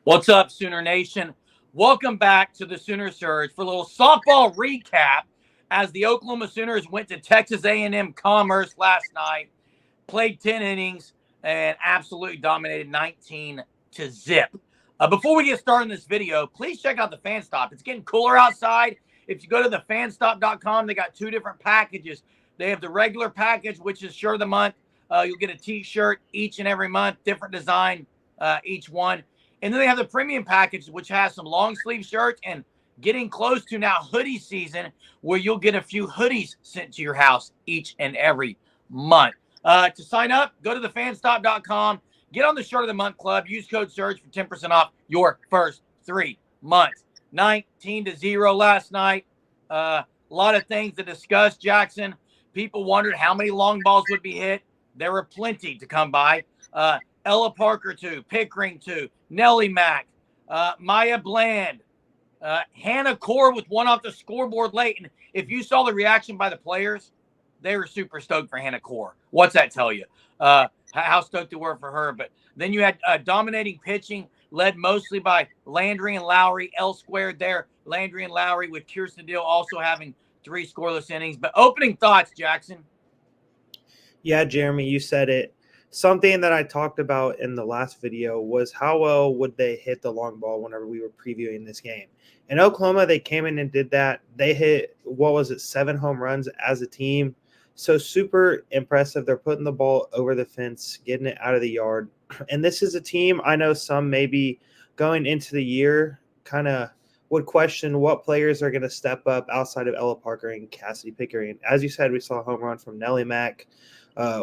What's up, Sooner Nation? Welcome back to the Sooner Surge for a little softball recap as the Oklahoma Sooners went to Texas A&M Commerce last night, played 10 innings, and absolutely dominated 19 to zip. Before we get started in this video, please check out the Fan Stop. It's getting cooler outside. If you go to thefanstop.com, they got two different packages. They have the regular package, which is shirt of the month. You'll get a T-shirt each and every month, different design each one. And then they have the premium package, which has some long sleeve shirts and getting close to now hoodie season, where you'll get a few hoodies sent to your house each and every month. To sign up, go to thefanstop.com, get on the Shirt of the Month Club, use code SURGE for 10% off your first 3 months. 19 to 0 last night. A lot of things to discuss, Jackson. People wondered how many long balls would be hit. There were plenty to come by. Ella Parker 2, Pickering 2, Nellie Mack, Maya Bland, Hannah Core with one off the scoreboard late. And if you saw the reaction by the players, they were super stoked for Hannah Core. What's that tell you? How stoked they were for her. But then you had dominating pitching, led mostly by Landry and Lowry, L squared there. Landry and Lowry with Kirsten Deal also having 3 scoreless innings. But opening thoughts, Jackson. Yeah, Jeremy, you said it. Something that I talked about in the last video was how well would they hit the long ball whenever we were previewing this game. In Oklahoma, they came in and did that. They hit, 7 home runs as a team. So super impressive. They're putting the ball over the fence, getting it out of the yard. And this is a team, I know some maybe going into the year kind of would question what players are going to step up outside of Ella Parker and Cassidy Pickering. As you said, we saw a home run from Nellie Mack.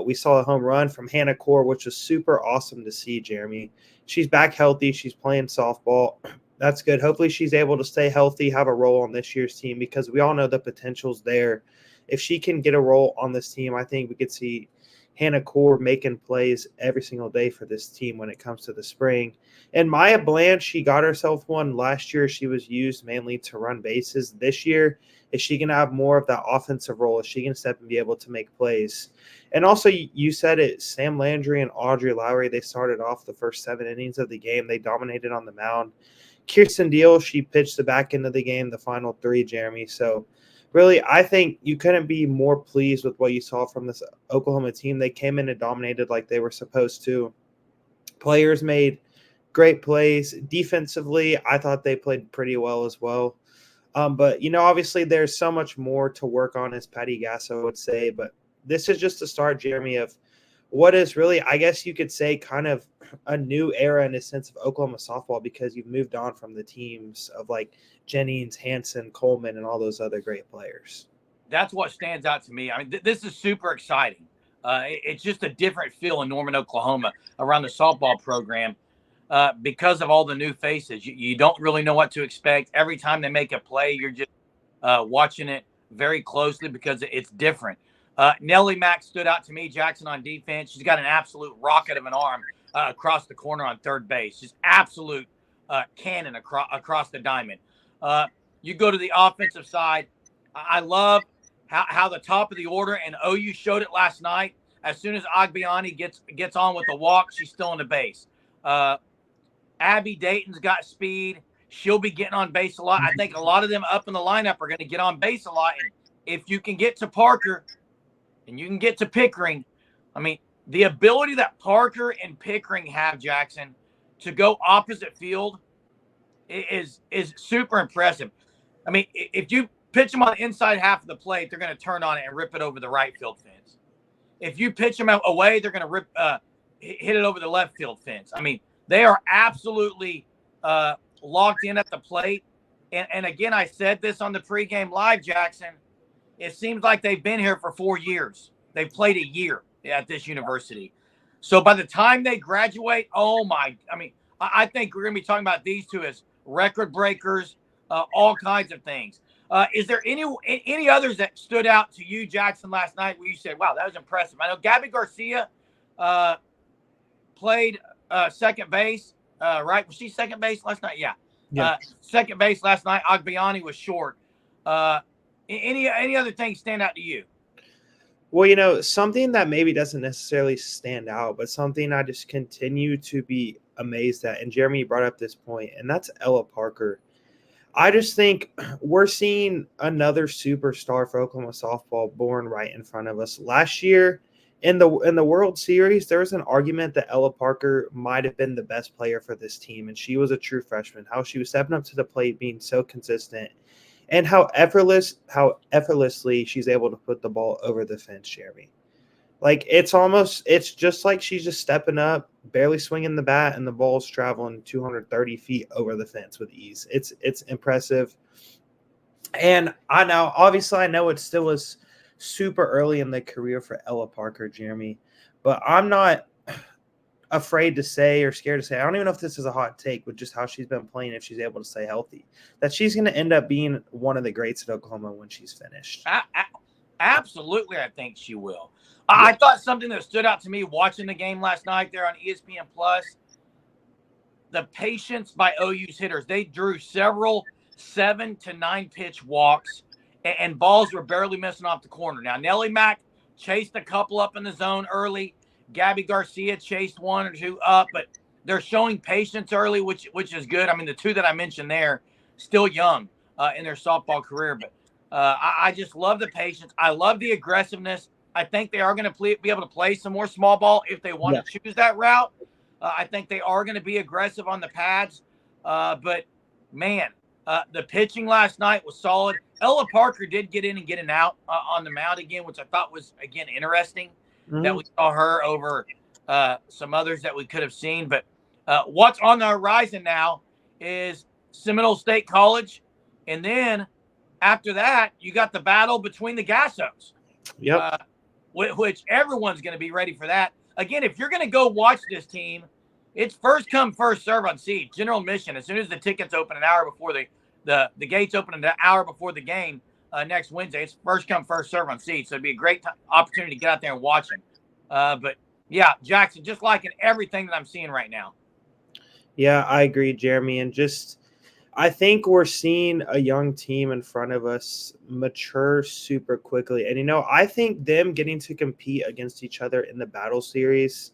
We saw a home run from Hannah Core, which was super awesome to see, Jeremy. She's back healthy. She's playing softball. That's good. Hopefully she's able to stay healthy, have a role on this year's team, because we all know the potential's there. If she can get a role on this team, I think we could see Hannah Core making plays every single day for this team when it comes to the spring. And Maya Bland, she got herself one last year. She was used mainly to run bases. This year, is she going to have more of that offensive role? Is she going to step and be able to make plays? And also, you said it, Sam Landry and Audrey Lowry, they started off the first 7 innings of the game. They dominated on the mound. Kirsten Deal, she pitched the back end of the game, the final 3, Jeremy. So, really, I think you couldn't be more pleased with what you saw from this Oklahoma team. They came in and dominated like they were supposed to. Players made great plays. Defensively, I thought they played pretty well as well. But, obviously there's so much more to work on, as Patty Gasso would say. But this is just the start, Jeremy, of what is really, I guess you could say, kind of a new era in a sense of Oklahoma softball, because you've moved on from the teams of like Jennings, Hanson, Coleman, and all those other great players. That's what stands out to me. I mean, this is super exciting. It's just a different feel in Norman, Oklahoma around the softball program because of all the new faces. You don't really know what to expect. Every time they make a play, you're just watching it very closely because it's different. Nellie Mack stood out to me, Jackson, on defense. She's got an absolute rocket of an arm across the corner on third base. Just absolute cannon across the diamond. You go to the offensive side. I love how the top of the order, and OU showed it last night. As soon as Agbiani gets on with the walk, she's still in the base. Abby Dayton's got speed. She'll be getting on base a lot. I think a lot of them up in the lineup are going to get on base a lot. And if you can get to Parker and you can get to Pickering, I mean, the ability that Parker and Pickering have, Jackson, to go opposite field is super impressive. I mean, if you pitch them on the inside half of the plate, they're going to turn on it and rip it over the right field fence. If you pitch them away, they're going to hit it over the left field fence. I mean, they are absolutely locked in at the plate. And again, I said this on the pregame live, Jackson. It seems like they've been here for 4 years. They've played a year at this university. So by the time they graduate, I think we're going to be talking about these two as record breakers, all kinds of things. Is there any others that stood out to you, Jackson, last night where you said, wow, that was impressive? I know Gabby Garcia played second base, right? Was she second base last night? Yeah. Second base last night. Agbiani was short. Any other things stand out to you? Well, something that maybe doesn't necessarily stand out, but something I just continue to be amazed at, and Jeremy brought up this point, and that's Ella Parker. I just think we're seeing another superstar for Oklahoma softball born right in front of us. Last year in the World Series, there was an argument that Ella Parker might have been the best player for this team, and she was a true freshman. How she was stepping up to the plate, being so consistent, and how effortlessly she's able to put the ball over the fence, Jeremy. Like it's just like she's just stepping up, barely swinging the bat, and the ball's traveling 230 feet over the fence with ease. It's impressive. And I know it still is super early in the career for Ella Parker, Jeremy, but I'm not afraid to say or scared to say, I don't even know if this is a hot take with just how she's been playing, if she's able to stay healthy, that she's going to end up being one of the greats at Oklahoma when she's finished. Absolutely, I think she will. I thought something that stood out to me watching the game last night there on ESPN Plus, the patience by OU's hitters. They drew several 7 to 9 pitch walks, and balls were barely missing off the corner. Now, Nellie Mack chased a couple up in the zone early. Gabby Garcia chased 1 or 2 up, but they're showing patience early, which is good. I mean, the 2 that I mentioned there, still young in their softball career, but I just love the patience. I love the aggressiveness. I think they are going to be able to play some more small ball if they want to choose that route. I think they are going to be aggressive on the pads. But, man, the pitching last night was solid. Ella Parker did get in and get an out on the mound again, which I thought was, again, interesting that we saw her over some others that we could have seen. But what's on the horizon now is Seminole State College. And then after that, you got the battle between the Gassos. Yep. Which everyone's going to be ready for that. Again, if you're going to go watch this team, it's first come, first serve on seat. General admission. As soon as the tickets open an hour before the gates open an hour before the game next Wednesday, it's first come, first serve on seat. So it'd be a great opportunity to get out there and watch them. But yeah, Jackson, just liking everything that I'm seeing right now. Yeah, I agree, Jeremy. And I think we're seeing a young team in front of us mature super quickly. And, I think them getting to compete against each other in the battle series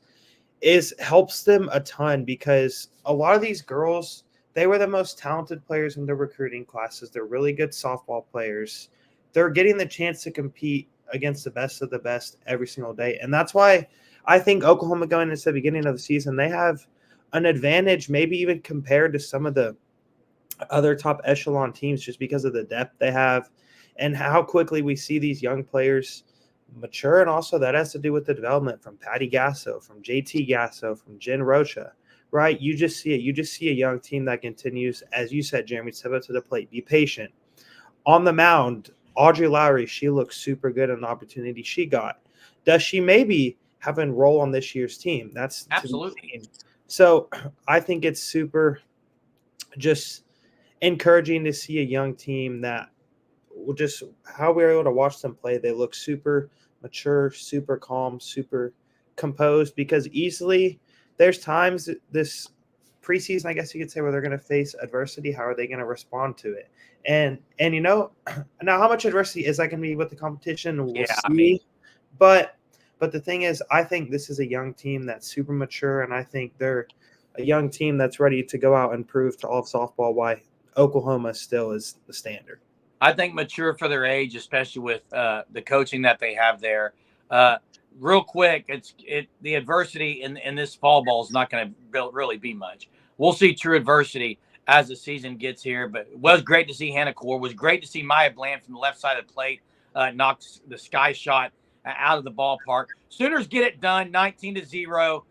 helps them a ton, because a lot of these girls, they were the most talented players in their recruiting classes. They're really good softball players. They're getting the chance to compete against the best of the best every single day. And that's why I think Oklahoma, going into the beginning of the season, they have an advantage, maybe even compared to some of the other top echelon teams, just because of the depth they have and how quickly we see these young players mature. And also that has to do with the development from Patty Gasso, from JT Gasso, from Jen Rocha, right? You just see it. You just see a young team that continues, as you said, Jeremy, step up to the plate, be patient. On the mound, Audrey Lowry, she looks super good in the opportunity she got. Does she maybe have a role on this year's team? That's absolutely. So I think it's super just encouraging to see a young team that just how we're able to watch them play. They look super mature, super calm, super composed, because easily there's times this preseason, I guess you could say, where they're going to face adversity. How are they going to respond to it? And now how much adversity is that going to be with the competition? We'll see. But the thing is, I think this is a young team that's super mature, and I think they're a young team that's ready to go out and prove to all of softball why Oklahoma still is the standard. I think mature for their age, especially with the coaching that they have there. Real quick, the adversity in this fall ball is not going to really be much. We'll see true adversity as the season gets here, but it was great to see Hannah Core. It was great to see Maya Bland from the left side of the plate knock the sky shot out of the ballpark. Sooners get it done, 19-0.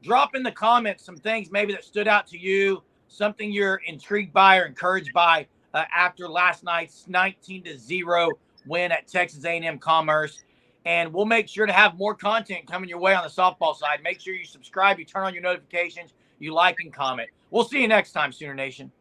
Drop in the comments some things maybe that stood out to you, something you're intrigued by or encouraged by after last night's 19-0 win at Texas A&M Commerce. And we'll make sure to have more content coming your way on the softball side. Make sure you subscribe, you turn on your notifications, you like and comment. We'll see you next time, Sooner Nation.